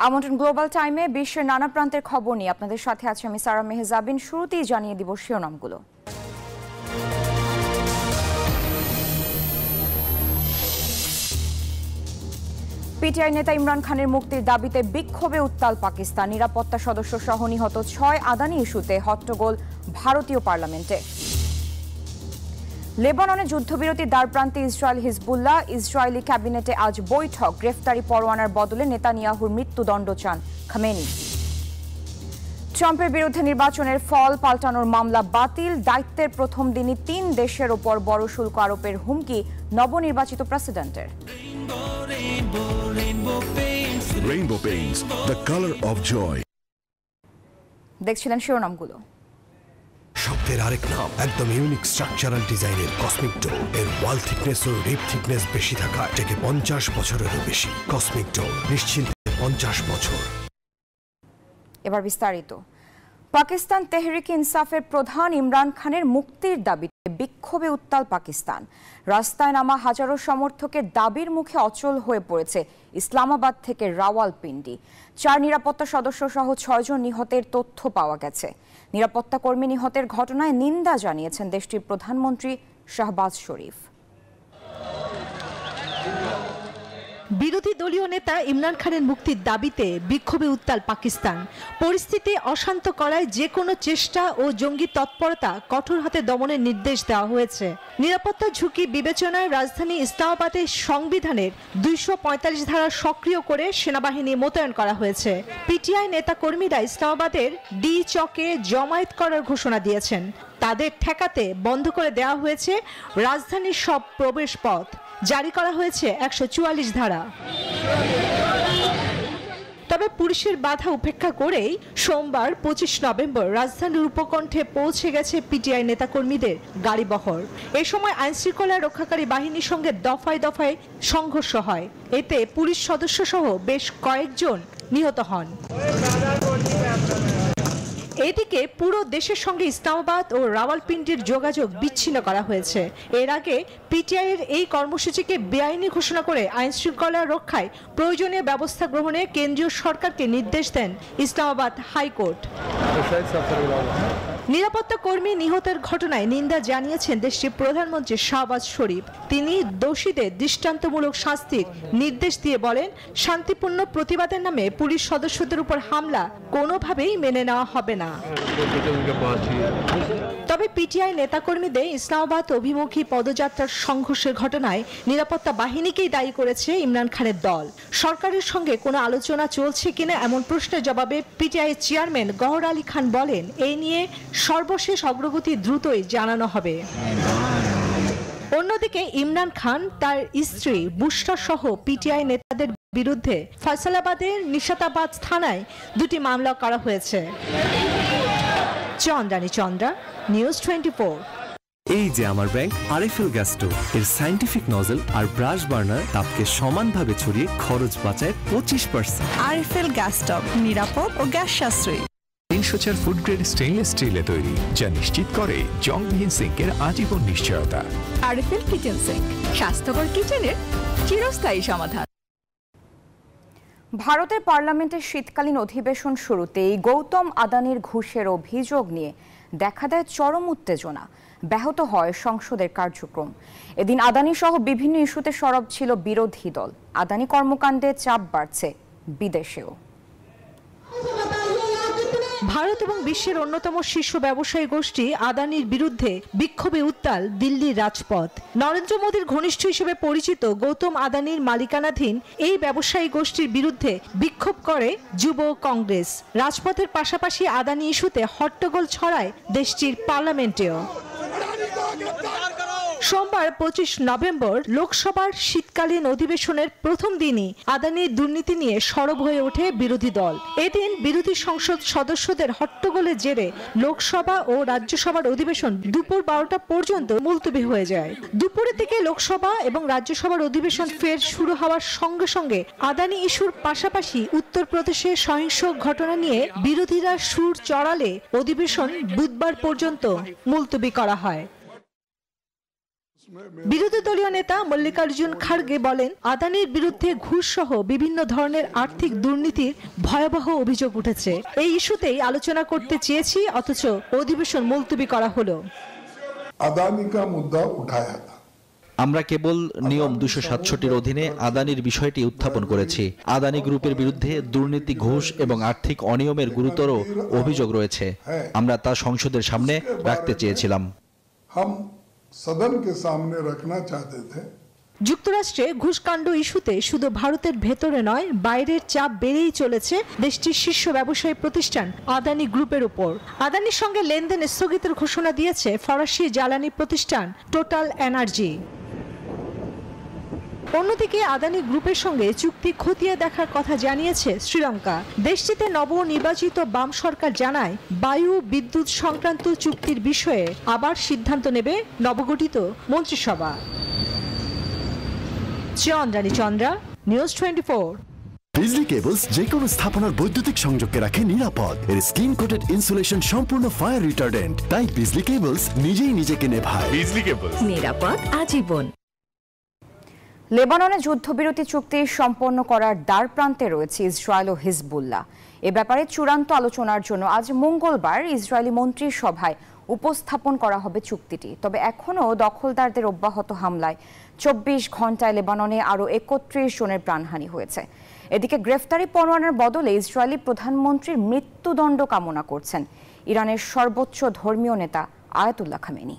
আমন্ত্রণ গ্লোবাল টাইমে বিশ্বের নানা প্রান্তের খবর নিয়ে আপনাদের সাথে আছে আমি সারা মেহজাবিন। শুরুতেই জানিয়ে দিব শিরোনামগুলো। পিটিআই নেতা ইমরান খানের মুক্তির দাবিতে বিক্ষোভে উত্তাল পাকিস্তান। নিরাপত্তা সদস্য সহ নিহত 6 আদানি ইস্যুতে হট্টগোল ভারতীয় পার্লামেন্টে। লেবাননে যুদ্ধবিরতির দ্বারপ্রান্তে ইসরায়েল হিজবুল্লাহ। ইসরায়েলি ক্যাবিনেটে আজ বৈঠক। গ্রেফতারি পরোয়ানার বদলে নেতানিয়াহুর মৃত্যুদণ্ড চান খামেনি। ট্রাম্পের বিরুদ্ধে নির্বাচনের ফল পাল্টানোর মামলা বাতিল। দায়িত্বের প্রথম দিনই 3 দেশের ওপর বড় শুল্ক আরোপের হুমকি নবনির্বাচিত প্রেসিডেন্টের। Rainbow Paints, the color of joy. দেখছিলেন শিরোনামগুলো। শব্দের আরেক নাম, একদম ইউনিক স্ট্রাকচারাল ডিজাইনের কসমিক ডোর। এর ওয়াল থিকনেস ও রিপ থিকনেস বেশি থাকা এটাকে 50 বছরেরও বেশি। কসমিক ডোর, নিশ্চিন্তে 50 বছর। এবার বিস্তারিত। পাকিস্তান তেহরিক ইনসাফের প্রধান ইমরান খানের মুক্তির দাবিতে বিক্ষোভে উত্তাল পাকিস্তান। রাস্তায় নামা হাজারো সমর্থকের দাবির মুখে অচল হয়ে পড়েছে ইসলামাবাদ থেকে রাওয়ালপিন্ডি। 4 নিরাপত্তা সদস্য সহ 6 জন নিহতের তথ্য পাওয়া গেছে। নিরাপত্তা কর্মী নিহতের ঘটনায় নিন্দা জানিয়েছেন দেশটির প্রধানমন্ত্রী শাহবাজ শরীফ। বিরোধী দলীয় নেতা ইমরান খানের মুক্তির দাবিতে বিক্ষোভে উত্তাল পাকিস্তান। পরিস্থিতি অশান্ত করায় যে কোনো চেষ্টা ও জঙ্গি তৎপরতা কঠোর হাতে দমনের নির্দেশ দেওয়া হয়েছে। নিরাপত্তা ঝুঁকি বিবেচনায় রাজধানী ইসলামাবাদে সংবিধানের 245 ধারা সক্রিয় করে সেনাবাহিনী মোতায়েন করা হয়েছে। পিটিআই নেতা কর্মীরা ইসলামাবাদের ডি চকে জমায়েত করার ঘোষণা দিয়েছেন। তাদের ঠেকাতে বন্ধ করে দেওয়া হয়েছে রাজধানীর সব প্রবেশ পথ। জারি করা হয়েছে 144 ধারা। তবে পুলিশের বাধা উপেক্ষা করেই সোমবার 25 নভেম্বর রাজধানীর উপকণ্ঠে পৌঁছে গেছে পিটিআই নেতাকর্মীদের গাড়িবহর। এ সময় আইনশৃঙ্খলা রক্ষাকারী বাহিনীর সঙ্গে দফায় দফায় সংঘর্ষ হয়। এতে পুলিশ সদস্য সহ বেশ কয়েকজন নিহত হন। এদিকে পুরো দেশের সঙ্গে ইসলামাবাদ ও রাওয়ালপিন্ডির যোগাযোগ বিচ্ছিন্ন করা হয়েছে। এর আগে পিটিআই এর এই কর্মসূচিকে বেআইনি ঘোষণা করে আইন শৃঙ্খলা রক্ষায় প্রয়োজনীয় ব্যবস্থা গ্রহণে কেন্দ্রীয় সরকারকে নির্দেশ দেন ইসলামাবাদ হাইকোর্ট। নিরাপত্তা কর্মী নিহতের ঘটনায় নিন্দা জানিয়েছেন দেশটির প্রধানমন্ত্রী শাহবাজ শরীফ। তিনি দোষীদের দৃষ্টান্তমূলক শাস্তির নির্দেশ দিয়ে বলেন, শান্তিপূর্ণ প্রতিবাদের নামে পুলিশ সদস্যদের উপর হামলা কোনোভাবেই মেনে নেওয়া হবে না। তবে পিটিআই নেতাকর্মীদের ইসলামাবাদ অভিমুখী পদযাত্রার সংঘর্ষের ঘটনায় নিরাপত্তা বাহিনীকেই দায়ী করেছে ইমরান খানের দল। সরকারের সঙ্গে কোনো আলোচনা চলছে কিনা এমন প্রশ্নের জবাবে পিটিআই চেয়ারম্যান গওহর আলী খান বলেন, এই নিয়ে সর্বশেষ অগ্রগতি দ্রুতই জানানো হবে। অন্যদিকে ইমরান খান, তার স্ত্রী বুশরা সহ পিটিআই নেতাদের বিরুদ্ধে ফয়সালাবাদের নিশাতাবাদ থানায় 2টি মামলা করা হয়েছে। চন্দ্রা, নিউজ 24। এই যে আমার ব্যাংক আরএফএল গ্যাস স্টোভ, এর সায়েন্টিফিক নজল আর ব্রাশ বার্নার তাপকে সমানভাবে ছড়িয়ে খরচ বাঁচায় 25%। আরএফএল গ্যাস স্টোভ নিরাপদ ও গ্যাস সাশ্রয়ী। 304 ফুড গ্রেড স্টেইনলেস স্টিলে তৈরি, যা নিশ্চিত করে জংবিহীন সিঙ্কের আজীবন নিশ্চয়তা। আরএফএল কিচেন সিঙ্ক, স্বাস্থ্যকর কিচেনের চিরস্থায়ী সমাধান। ভারতের পার্লামেন্টের শীতকালীন অধিবেশন শুরুতেই গৌতম আদানির ঘুষের অভিযোগ নিয়ে দেখা দেয় চরম উত্তেজনা। ব্যাহত হয় সংসদের কার্যক্রম। এদিন আদানি সহ বিভিন্ন ইস্যুতে সরব ছিল বিরোধী দল। আদানি কর্মকাণ্ডে চাপ বাড়ছে বিদেশেও। ভারত এবং বিশ্বের অন্যতম শীর্ষ ব্যবসায়ী গোষ্ঠী আদানির বিরুদ্ধে বিক্ষোভে উত্তাল দিল্লির রাজপথ। নরেন্দ্র মোদীর ঘনিষ্ঠ হিসেবে পরিচিত গৌতম আদানির মালিকানাধীন এই ব্যবসায়ী গোষ্ঠীর বিরুদ্ধে বিক্ষোভ করে যুব কংগ্রেস। রাজপথের পাশাপাশি আদানি ইস্যুতে হট্টগোল ছড়ায় দেশটির পার্লামেন্টেও। সোমবার 25 নভেম্বর লোকসভার শীতকালীন অধিবেশনের প্রথম দিনই আদানির দুর্নীতি নিয়ে সরব হয়ে ওঠে বিরোধী দল। এদিন বিরোধী সংসদ সদস্যদের হট্টগোলের জেরে লোকসভা ও রাজ্যসভার অধিবেশন দুপুর 12টা পর্যন্ত মুলতবি হয়ে যায়। দুপুরের দিকে লোকসভা এবং রাজ্যসভার অধিবেশন ফের শুরু হওয়ার সঙ্গে সঙ্গে আদানি ইস্যুর পাশাপাশি উত্তরপ্রদেশে সহিংস ঘটনা নিয়ে বিরোধীরা সুর চড়ালে অধিবেশন বুধবার পর্যন্ত মুলতবি করা হয়। বিরোধী দলীয় নেতা মল্লিকার্জুন খাড়গে বলেন, আদানির বিরুদ্ধে ঘুষ সহ বিভিন্ন ধরনের আর্থিক দুর্নীতির ভয়াবহ অভিযোগ উঠেছে। এই ইস্যুতেই আলোচনা করতে চেয়েছি, অথচ অধিবেশন মুলতবি করা হলো। আদানি কা মুদ্দা উঠায়া থা। আমরা কেবল নিয়ম 267-র অধীনে আদানির বিষয়টি উত্থাপন করেছি। আদানি গ্রুপের বিরুদ্ধে দুর্নীতি, ঘুষ এবং আর্থিক অনিয়মের গুরুতর অভিযোগ রয়েছে। আমরা তা সংসদের সামনে রাখতে চেয়েছিলাম। যুক্তরাষ্ট্রে ঘুষকাণ্ড ইস্যুতে শুধু ভারতের ভেতরে নয়, বাইরের চাপ বেড়েই চলেছে দেশটির শীর্ষ ব্যবসায়ী প্রতিষ্ঠান আদানি গ্রুপের উপর। আদানির সঙ্গে লেনদেন স্থগিতের ঘোষণা দিয়েছে ফরাসি জ্বালানি প্রতিষ্ঠান টোটাল এনার্জি। অন্যদিকে আদানি গ্রুপের সঙ্গে চুক্তি খতিয়ে দেখার কথা জানিয়েছে শ্রীলঙ্কা। দেশটিতে নবনির্বাচিত বাম সরকার জানায়, বায়ু বিদ্যুৎ সংক্রান্ত চুক্তির বিষয়ে আবার সিদ্ধান্ত নেবে নবগঠিত মন্ত্রিসভা। চন্দ্রানী চন্দ্রা, নিউজ 24। বিজলি কেবলস যে কোনো স্থাপনার বৈদ্যুতিক সংযোগকে রাখে নিরাপদ। এর স্কিন কোটেড ইনসুলেশন সম্পূর্ণ ফায়ার রিটার্ডেন্ট, তাই বিজলি কেবলস নিজেই নিজেকে নেভায়। বিজলি কেবলস, নিরাপদ আজীবন। লেবাননে যুদ্ধবিরতি চুক্তি সম্পন্ন করার দ্বার প্রান্তে রয়েছে ইসরায়েল ও হিজবুল্লাহ। এ ব্যাপারে চূড়ান্ত আলোচনার জন্য আজ মঙ্গলবার ইসরায়েলি মন্ত্রিসভায় উপস্থাপন করা হবে চুক্তিটি। তবে এখনও দখলদারদের অব্যাহত হামলায় 24 ঘন্টায় লেবাননে আরও 31 জনের প্রাণহানি হয়েছে। এদিকে গ্রেফতারি পরোয়ানার বদলে ইসরায়েলি প্রধানমন্ত্রীর মৃত্যুদণ্ড কামনা করছেন ইরানের সর্বোচ্চ ধর্মীয় নেতা আয়াতুল্লাহ খামেনি।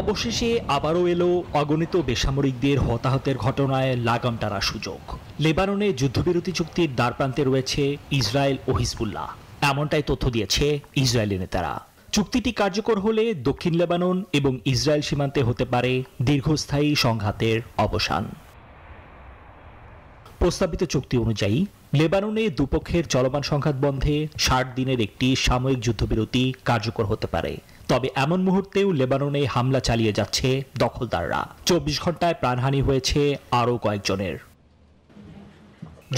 অবশেষে আবারও এলো অগণিত বেসামরিকদের হতাহতের ঘটনায় লাগাম টানার সুযোগ। লেবাননে যুদ্ধবিরতি চুক্তির দ্বারপ্রান্তে রয়েছে ইসরায়েল ও হিজবুল্লাহ, এমনটাই তথ্য দিয়েছে ইসরায়েলি নেতারা। চুক্তিটি কার্যকর হলে দক্ষিণ লেবানন এবং ইসরায়েল সীমান্তে হতে পারে দীর্ঘস্থায়ী সংঘাতের অবসান। প্রস্তাবিত চুক্তি অনুযায়ী লেবাননে দুপক্ষের চলমান সংঘাত বন্ধে 60 দিনের একটি সাময়িক যুদ্ধবিরতি কার্যকর হতে পারে। তবে এমন মুহূর্তেও লেবাননে হামলা চালিয়ে যাচ্ছে দখলদাররা। 24 ঘন্টায় প্রাণহানি হয়েছে আরও কয়েকজনের।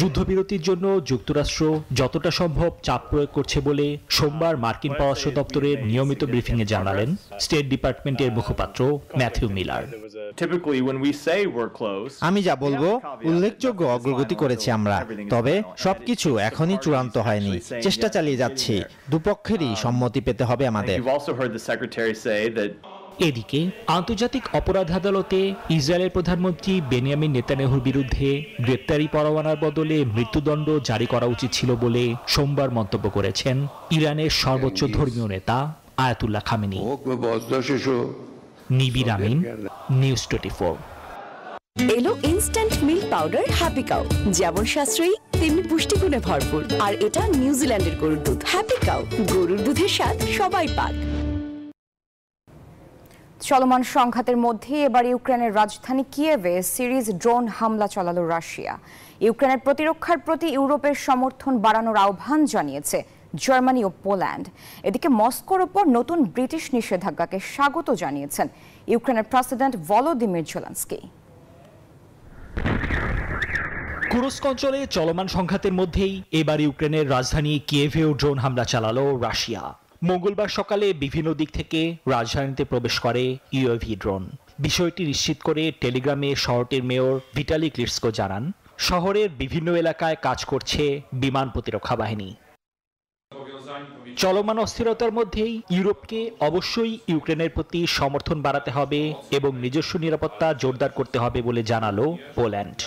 যুদ্ধবিরতির জন্য যুক্তরাষ্ট্র যতটা সম্ভব চাপ প্রয়োগ করছে বলে সোমবার মার্কিন পররাষ্ট্র দপ্তরের নিয়মিত ব্রিফিংয়ে জানালেন স্টেট ডিপার্টমেন্টের মুখপাত্র ম্যাথিউ মিলার। আমি যা বলবো, উল্লেখযোগ্য অগ্রগতি করেছি আমরা, তবে সবকিছু এখনই চূড়ান্ত হয়নি। চেষ্টা চালিয়ে যাচ্ছি, দুপক্ষেরই সম্মতি পেতে হবে আমাদের। এদিকে আন্তর্জাতিক অপরাধ আদালতে ইসরায়েলের প্রধানমন্ত্রী বেনিয়ামিন নেতানিয়াহুর বিরুদ্ধে গ্রেপ্তারি পরোয়ানার বদলে মৃত্যুদণ্ড জারি করা উচিত ছিল বলে সোমবার মন্তব্য করেছেন ইরানের সর্বোচ্চ ধর্মীয় নেতা Ayatollah Khamenei. Nibir Amin, news 24। এলো instant milk powder happy cow, যেমন সাশ্রয়ী তেমনি পুষ্টিগুণে ভরপুর। আর এটা নিউজিল্যান্ডের গরুর দুধ। হ্যাপি কাউ, গরুর দুধের স্বাদ সবাই পাক। চলমান সংঘাতের মধ্যে এবার ইউক্রেনের রাজধানী কিয়েভে সিরিজ ড্রোন হামলা চালালো রাশিয়া। ইউক্রেনের প্রতিরক্ষার প্রতি ইউরোপের সমর্থন বাড়ানোর আহ্বান জানিয়েছে জার্মানি ও পোল্যান্ড। এদিকে মস্কোর ওপর নতুন ব্রিটিশ নিষেধাজ্ঞাকে স্বাগত জানিয়েছেন ইউক্রেনের প্রেসিডেন্ট ভলোদিমির জেলেনস্কি। কুরস্ক অঞ্চলে চলমান সংঘাতের মধ্যেই এবার ইউক্রেনের রাজধানী কিয়েভেও ড্রোন হামলা চালালো রাশিয়া। মঙ্গলবার সকালে বিভিন্ন দিক থেকে রাজধানীতে প্রবেশ করে ইউএভি ড্রোন। বিষয়টি নিশ্চিত করে টেলিগ্রামে শহরটির মেয়র ভিটালি ক্লিটসকো জানান, শহরের বিভিন্ন এলাকায় কাজ করছে বিমান প্রতিরক্ষা বাহিনী। চলমান অস্থিরতার মধ্যেই ইউরোপকে অবশ্যই ইউক্রেনের প্রতি সমর্থন বাড়াতে হবে এবং নিজস্ব নিরাপত্তা জোরদার করতে হবে বলে জানালো পোল্যান্ড।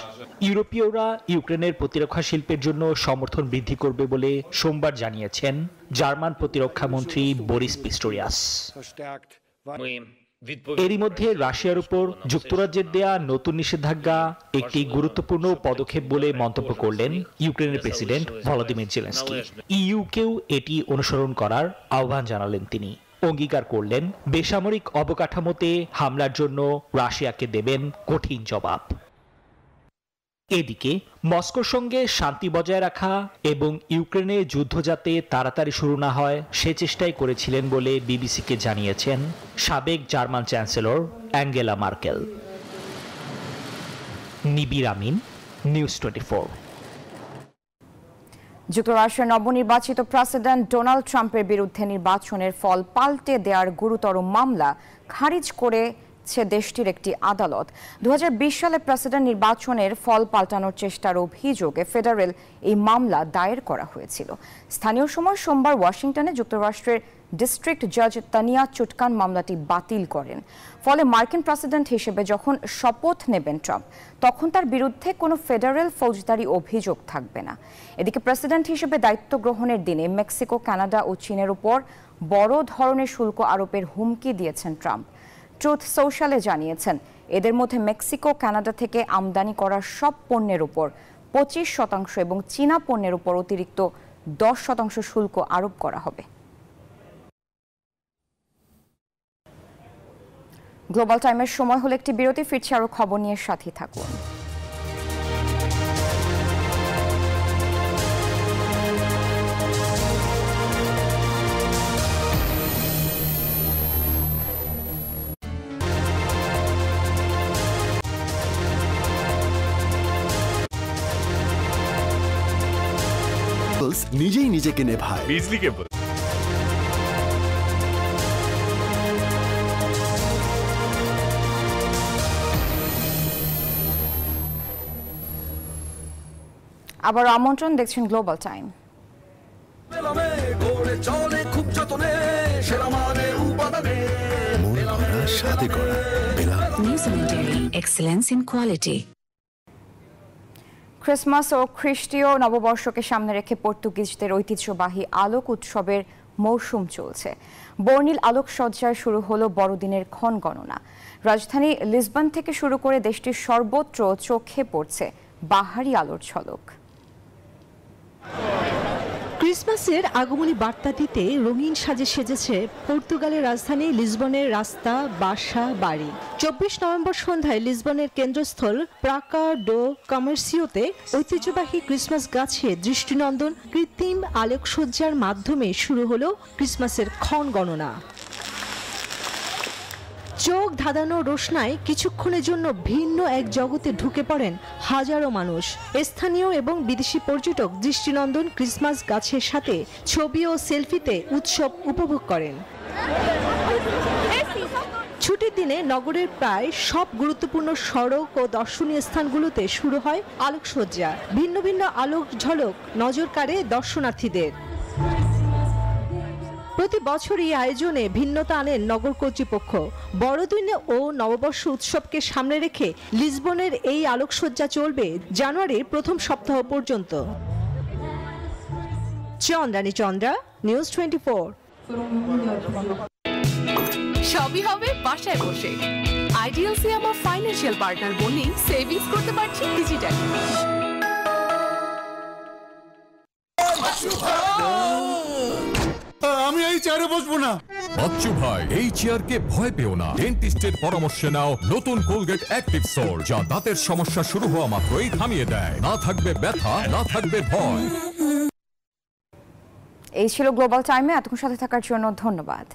ইউরোপীয়রা ইউক্রেনের প্রতিরক্ষা শিল্পের জন্য সমর্থন বৃদ্ধি করবে বলে সোমবার জানিয়েছেন জার্মান প্রতিরক্ষা মন্ত্রী বরিস পিস্টোরিয়াস। এরই মধ্যে রাশিয়ার উপর যুক্তরাজ্যের দেয়া নতুন নিষেধাজ্ঞা একটি গুরুত্বপূর্ণ পদক্ষেপ বলে মন্তব্য করলেন ইউক্রেনের প্রেসিডেন্ট ভলোদিমির জেলেনস্কি। ইইউকেও এটি অনুসরণ করার আহ্বান জানালেন তিনি। অঙ্গীকার করলেন বেসামরিক অবকাঠামোতে হামলার জন্য রাশিয়াকে দেবেন কঠিন জবাব। এদিকে মস্কোর সঙ্গে শান্তি বজায় রাখা এবং ইউক্রেনে যুদ্ধ যাতে তাড়াতাড়ি শুরু না হয় সে চেষ্টাই করেছিলেন বলে বিবিসিকে জানিয়েছেন সাবেক German chancellor Angela Merkel. Nibir Amin, news 24। যুক্তরাষ্ট্রের নবনির্বাচিত প্রেসিডেন্ট ডোনাল্ড ট্রাম্পের বিরুদ্ধে নির্বাচনের ফল পাল্টে দেওয়ার গুরুতর মামলা খারিজ করেছে দেশটির একটি আদালত। 2020 সালে প্রেসিডেন্ট নির্বাচনের ফল পাল্টানোর চেষ্টার অভিযোগে ফেডারেল এই মামলা দায়ের করা হয়েছিল। স্থানীয় সময় সোমবার ওয়াশিংটনে যুক্তরাষ্ট্রের ডিস্ট্রিক্ট জজ তানিয়া চুটকান মামলাটি বাতিল করেন। ফলে মার্কিন প্রেসিডেন্ট হিসেবে যখন শপথ নেবেন ট্রাম্প, তখন তার বিরুদ্ধে কোনো ফেডারেল ফৌজদারি অভিযোগ থাকবে না। এদিকে প্রেসিডেন্ট হিসেবে দায়িত্ব গ্রহণের দিনে মেক্সিকো, কানাডা ও চীনের উপর বড় ধরনের শুল্ক আরোপের হুমকি দিয়েছেন ট্রাম্প। ট্রুথ সোশ্যালে জানিয়েছেন, এদের মধ্যে মেক্সিকো, কানাডা থেকে আমদানি করা সব পণ্যের উপর 25% এবং চীনা পণ্যের উপর অতিরিক্ত 10% শুল্ক আরোপ করা হবে। গ্লোবাল টাইমের সময় হলো একটি বিরতি, ফিরছে আরো খবর নিয়ে, সাথেই থাকুন। নিজেই নিজেকে নেভায়। বিজলি কেবল। আবার আমন্ত্রণ, দেখছেন global time. Excellence in quality. Christmas ও খ্রিস্টীয় নববর্ষকে সামনে রেখে পর্তুগিজদের ঐতিহ্যবাহী আলোক উৎসবের মৌসুম চলছে। বর্ণিল আলোকসজ্জায় শুরু হলো বড়দিনের ক্ষণ গণনা। রাজধানী লিসবন থেকে শুরু করে দেশটির সর্বত্র চোখে পড়ছে বাহারি আলোর ঝলক। ক্রিসমাসের আগমনী বার্তা দিতে রঙিন সাজে সেজেছে পর্তুগালের রাজধানী লিসবনের রাস্তা, বাসা, বাড়ি। 24 নভেম্বর সন্ধ্যায় লিসবনের কেন্দ্রস্থল প্রাকা ডো কমার্সিওতে ঐতিহ্যবাহী ক্রিসমাস গাছে দৃষ্টিনন্দন কৃত্রিম আলোকসজ্জার মাধ্যমে শুরু হলো ক্রিসমাসের ক্ষণ গণনা। চোখ ধাঁধানো রোশনায় কিছুক্ষণের জন্য ভিন্ন এক জগতে ঢুকে পড়েন হাজারো মানুষ। স্থানীয় এবং বিদেশি পর্যটক দৃষ্টিনন্দন ক্রিসমাস গাছের সাথে ছবি ও সেলফিতে উৎসব উপভোগ করেন। ছুটির দিনে নগরের প্রায় সব গুরুত্বপূর্ণ সড়ক ও দর্শনীয় স্থানগুলোতে শুরু হয় আলোকসজ্জা। ভিন্ন ভিন্ন আলোক ঝলক নজর কাড়ে দর্শনার্থীদের। প্রতি বছর এই আয়োজনে ভিন্নতা আনেন নগর কর্তৃপক্ষ। বড়দিন ও নববর্ষ উৎসবকে সামনে রেখে লিসবনের এই আলোকসজ্জা চলবে জানুয়ারির প্রথম সপ্তাহ পর্যন্ত। চন্দ্রা, নিউজ 24। সবই হবে বাসায় বসে। আইডিএলসি আমার ফাইন্যান্সিয়াল পার্টনার বলেই সেভিংস করতে পারছি ডিজিটালি। আমি এই চেয়ারে বসবো না। বাচ্চু ভাই, এই চেয়ারকে ভয় পেও না। ডেন্টিস্টের পরামর্শে নাও নতুন কোলগেট অ্যাক্টিভ সোল, যা দাঁতের সমস্যা শুরু হওয়া মাত্রই থামিয়ে দেয়। না থাকবে ব্যথা, না থাকবে ভয়। এই ছিল গ্লোবাল টাইমে। এতক্ষণ সাথে থাকার জন্য ধন্যবাদ।